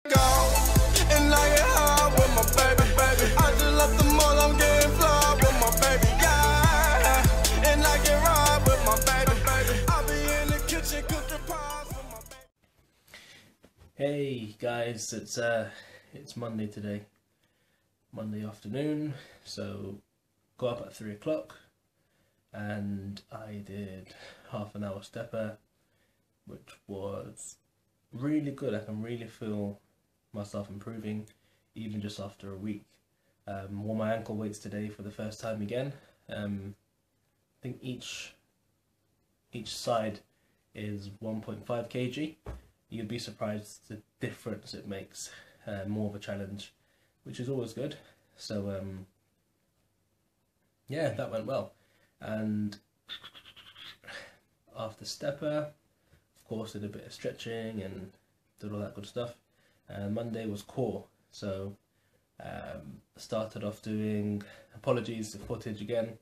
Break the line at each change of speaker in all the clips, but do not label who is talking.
And I get high with my baby. I just left the mall, I'm getting fly with my baby. Yeah, and I get ride with my baby. I'll be in the kitchen cooking pies with my baby.
Hey guys, it's Monday today, Monday afternoon. So got up at 3 o'clock and I did half an hour stepper, which was really good. I can really feel myself improving even just after a week. Wore my ankle weights today for the first time again. I think each side is 1.5 kg. You'd be surprised the difference it makes. More of a challenge, which is always good. So yeah, that went well. And after stepper, of course, did a bit of stretching and did all that good stuff. Monday was core, so started off doing, apologies the footage again,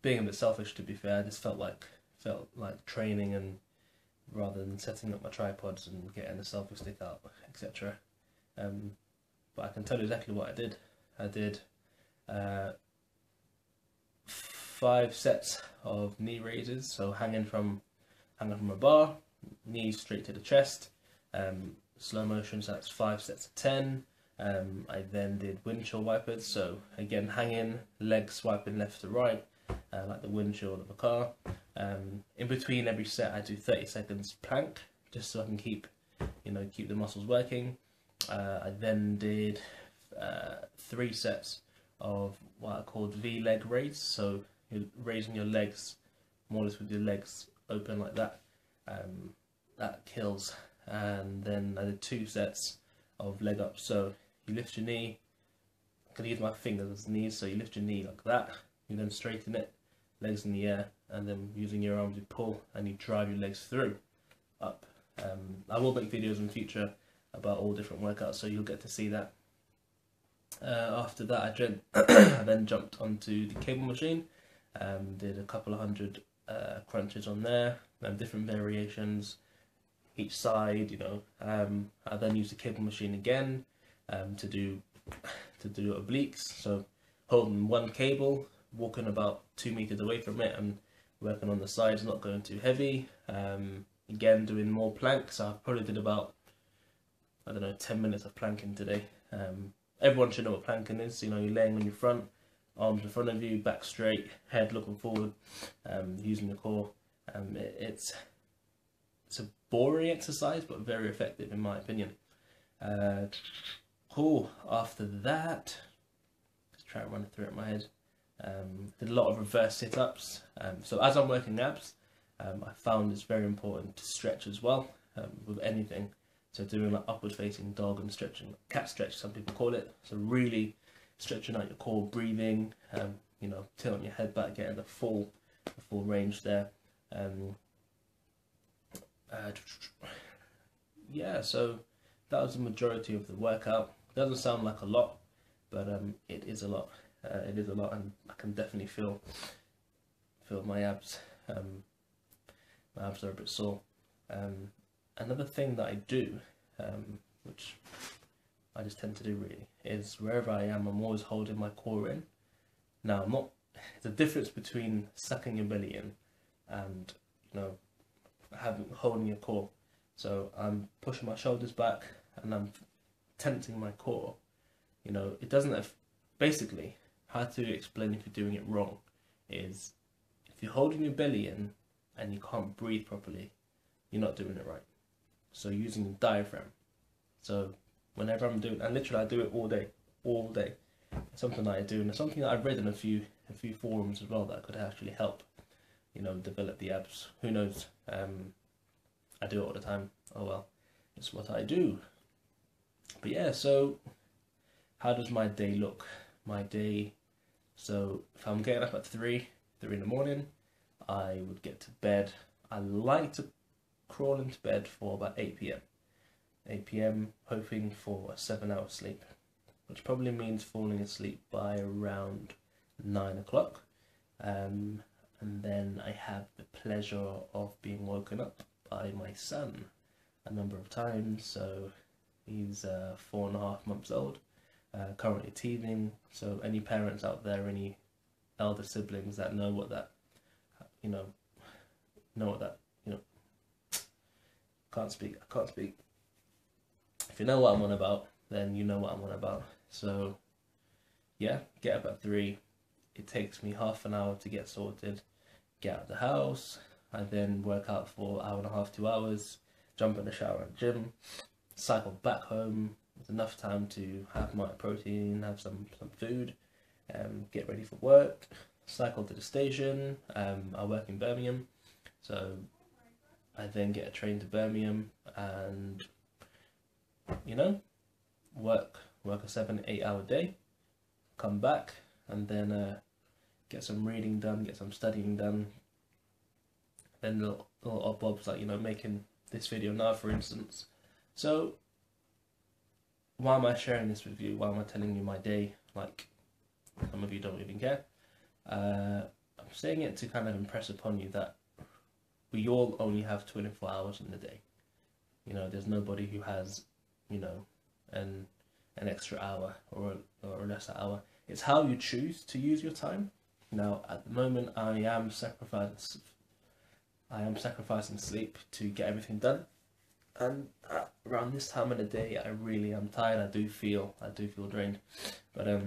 being a bit selfish to be fair. I just felt like training, and rather than setting up my tripods and getting the selfie stick out, etc. But I can tell you exactly what I did. I did 5 sets of knee raises, so hanging from a bar, knees straight to the chest, slow motion, so that's 5 sets of 10. I then did windshield wipers, so again hanging, legs swiping left to right, like the windshield of a car. In between every set I do 30 seconds plank, just so I can keep the muscles working. I then did 3 sets of what I called V-leg raise, so you're raising your legs more or less with your legs open like that. That kills. And then I did 2 sets of leg ups, so you lift your knee, I'm going to use my fingers as knees, so you lift your knee like that, you then straighten it, legs in the air, and then using your arms you pull and you drive your legs through, up. I will make videos in the future about all different workouts, so you'll get to see that. After that I then jumped onto the cable machine, did a couple of hundred crunches on there, different variations each side, I then used the cable machine again to do obliques, so holding one cable, walking about 2 meters away from it and working on the sides, not going too heavy. Again, doing more planks, so I probably did about, 10 minutes of planking today. Everyone should know what planking is. You're laying on your front, arms in front of you, back straight, head looking forward, using the core. It's a boring exercise, but very effective in my opinion. Cool. After that, let's try and run it through it in my head. Did a lot of reverse sit-ups. So as I'm working abs, I found it's very important to stretch as well, with anything. So doing like upward facing dog and stretching, cat stretch some people call it. So really stretching out your core, breathing, tilting your head back, getting the full range there. Yeah, so that was the majority of the workout. Doesn't sound like a lot, but it is a lot. It is a lot, and I can definitely feel my abs. My abs are a bit sore. Another thing that I do, which I just tend to do really, is wherever I am, I'm always holding my core in. Now, there's a difference between sucking your belly in and holding your core. So I'm pushing my shoulders back and I'm tensing my core. It doesn't have, basically, how to explain if you're doing it wrong is, if you're holding your belly in and you can't breathe properly, you're not doing it right. So using the diaphragm. So whenever I'm doing, and literally I do it all day. It's something that I do, and it's something that I've read in a few forums as well that could actually help, develop the abs. Who knows? I do it all the time. Oh well, it's what I do. But yeah, so how does my day look? My day, so if I'm getting up at 3 in the morning, I would get to bed. I like to crawl into bed for about 8 p.m. 8 p.m, hoping for a 7-hour sleep, which probably means falling asleep by around 9 o'clock. And then I have the pleasure of being woken up by my son a number of times. So he's 4.5 months old, currently teething. So any parents out there, any elder siblings that know what that, I can't speak. If you know what I'm on about, then you know what I'm on about. So yeah, get up at 3. It takes me half an hour to get sorted, get out of the house. I then work out for 1.5 to 2 hours, jump in the shower at the gym, cycle back home with enough time to have my protein, have some food, get ready for work, cycle to the station. I work in Birmingham, so I then get a train to Birmingham and, work a 7-8 hour day, come back and then get some reading done, get some studying done. Then little odd bobs like, making this video now, for instance. So why am I sharing this with you? Why am I telling you my day? Like, some of you don't even care. I'm saying it to kind of impress upon you that we all only have 24 hours in the day. There's nobody who has, an extra hour or a lesser hour. It's how you choose to use your time. Now, at the moment, I am sacrificing sleep to get everything done. And around this time of the day, I really am tired. I do feel drained. But if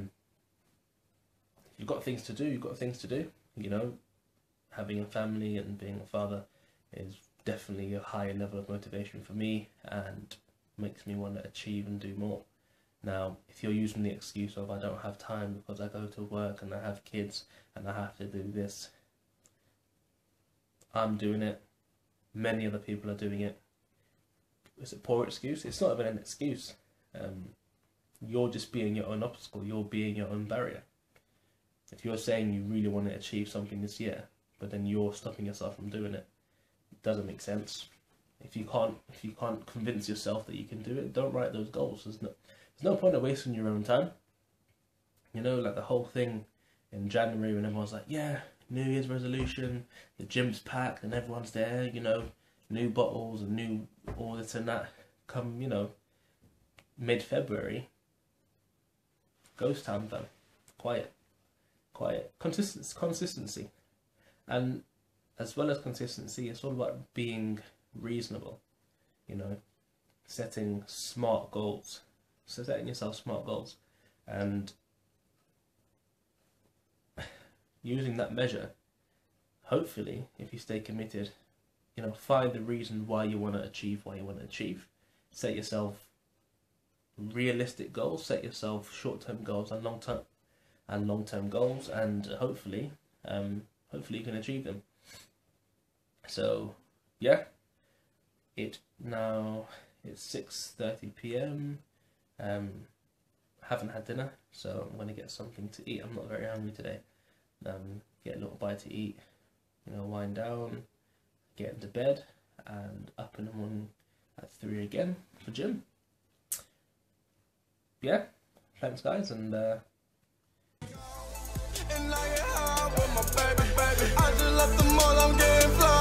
you've got things to do, you've got things to do. Having a family and being a father is definitely a higher level of motivation for me and makes me want to achieve and do more. Now, if you're using the excuse of I don't have time because I go to work and I have kids and I have to do this, I'm doing it. Many other people are doing it. Is it a poor excuse? It's not even an excuse. You're just being your own obstacle. You're being your own barrier. If you're saying you really want to achieve something this year, but then you're stopping yourself from doing it, it doesn't make sense. If you can't convince yourself that you can do it, don't write those goals. There's no point of wasting your own time. Like the whole thing in January when everyone's like, yeah, New Year's resolution, the gym's packed and everyone's there, new bottles and new all this and that. Come, mid-February, ghost town done. Quiet. Consistency. And as well as consistency, it's all about being reasonable, setting smart goals. So setting yourself smart goals and using that measure, hopefully, if you stay committed, find the reason why you want to achieve Set yourself realistic goals, set yourself short-term goals and long-term goals, and hopefully you can achieve them. So yeah, it's 6:30 p.m. Haven't had dinner, so I'm going to get something to eat. I'm not very hungry today. Get a little bite to eat, wind down, get into bed, and up in the morning at 3 again for gym. Yeah, thanks guys, and
And like it hard with my baby. I just left the mall, I'm getting fly.